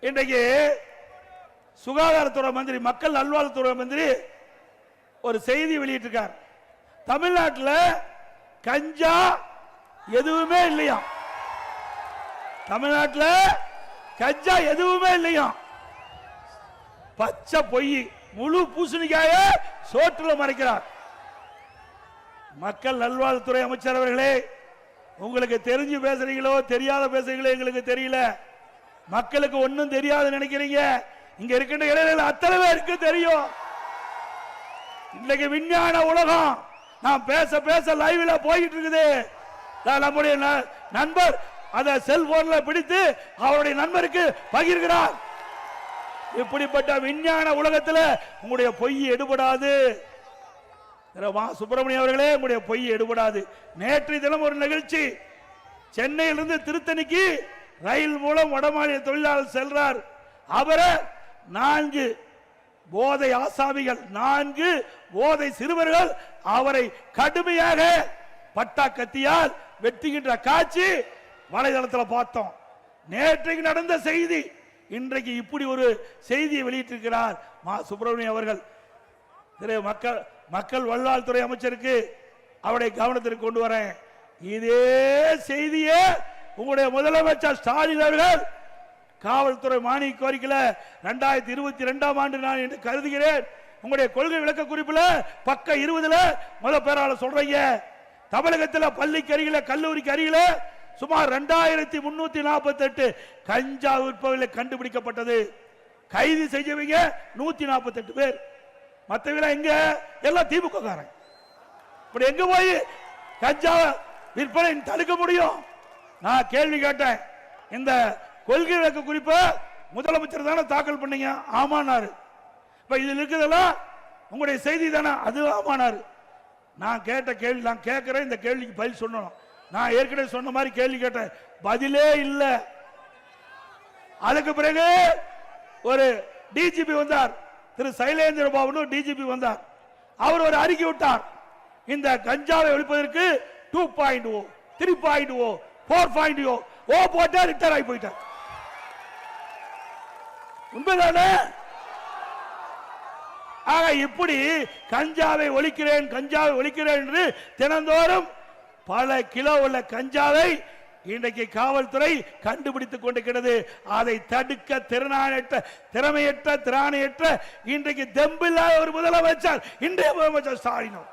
இன்றைக்கு சுகாதாரத்துறை மந்திரி, மக்கள் நல்வாழ்வுத்துறை மந்திரி ஒரு செய்தி வெளியிட்டிருக்கார். தமிழ்நாட்டில் கஞ்சா எதுவுமே இல்லையா? தமிழ்நாட்டில் கஞ்சா எதுவுமே இல்லையா? பச்சை பொய், முழு பூசணிக்காய சோற்றுல மறைக்கிறார். மக்கள் நல்வாழ்வுத்துறை அமைச்சர் அவர்களே, உங்களுக்கு தெரிஞ்சு பேசுறீங்களோ தெரியாத பேசுறீங்களோ எங்களுக்கு தெரியல. மக்களுக்கு ஒன்னும் தெரியாது நினைக்கிறீங்க. இங்க இருக்கின்ற இளைஞர்கள் அத்தனை பேருக்கு தெரியும். இன்னைக்கு விஞ்ஞான உலகம். நான் பேச பேச லைவ்ல போயிட்டு இருக்குது. நம்முடைய நண்பர் அதை செல்போன்ல பிடித்து அவருடைய நண்பருக்கு பகிர்கிறார். இப்படிப்பட்ட விஞ்ஞான உலகத்தில் உங்களுடைய பொய் எடுபடாது. சுப்பிரமணியம் அவர்களே, உங்களுடைய பொய் எடுபடாது. நேற்றைய தினம் ஒரு நிகழ்ச்சி, சென்னையிலிருந்து திருத்தணிக்கு ரயில் மூலம் வடமாநில தொழிலாளர் செல்றார். அவரை 4 போதை ஆசாமிகள், 4 போதை சிறுவர்கள் அவரை கடுமையாக பட்டா கத்தியால் வெட்டுகின்ற காட்சி வலைதளத்தில் பார்த்தோம். நேற்றைக்கு நடந்த செய்தி. இன்றைக்கு இப்படி ஒரு செய்தியை வெளியிட்டிருக்கிறார் மா சுப்பிரமணியம் அவர்கள். மக்கள் நல்வாழ்வுத்துறை அமைச்சருக்கு அவருடைய கவனத்திற்கு கொண்டு வரேன். இதே செய்தியே உங்களுடைய முதலமைச்சர் ஸ்டாலின் அவர்கள் காவல்துறை மானிய கோரிக்கையில 2022ஆம் ஆண்டு நான் என்று கருதுகிறேன். உங்களுடைய கொள்கை விளக்க குறிப்பில் பக்கம் 20ல முதல் பேரால சொல்றீங்க, தமிழகத்தில் பள்ளிக்கு அருகில கல்லூரிக்கு அருகில சுமார் 2348 கஞ்சா விற்பவர்களை கண்டுபிடிக்கப்பட்டது. கைது செஞ்சவங்க 148 பேர். மற்றவங்க எங்க? எல்லாம் திமுக காரன். இப்படி எங்க போய் கஞ்சா விற்பனை தடுக்க முடியும்? நான் கேள்வி கேட்டேன். இந்த கொள்கை விளக்க குறிப்பை முதலமைச்சர் தானே தாக்கல் பண்ணீங்க? ஆமானாரு. இப்ப இதில் இருக்குதெல்லாம் உங்களுடைய செய்தி தானே? அது ஆமானாரு. நான் கேட்ட கேள்வி, நான் கேட்கிறேன், இந்த கேள்விக்கு பதில் சொல்லணும். நான் ஏற்கனவே சொன்ன மாதிரி கேள்வி கேட்டேன், பதிலே இல்லை. அதுக்கு பிறகு ஒரு டிஜிபி வந்தார், திரு சைலேந்திர பாபு டிஜிபி வந்தார். அவர் ஒரு அறிக்கை விட்டார், இந்த கஞ்சாவை ஒழிப்பதற்கு 2.0, 3.0, 4.0 போட்டா ரிட்டர் ஆகி போயிட்டார். உண்மைதானே? ஆக இப்படி கஞ்சாவை ஒழிக்கிறேன், கஞ்சாவை ஒழிக்கிறேன் என்று தினந்தோறும் பல கிலோ உள்ள கஞ்சாவை இன்றைக்கு காவல்துறை கண்டுபிடித்துக் கொண்டிருக்கிறது. அதை தடுக்க திறமையற்ற திராணியற்ற இன்றைக்கு தெம்பில்லாத ஒரு முதலமைச்சர் இன்றைய முதலமைச்சர் ஸ்டாலின்.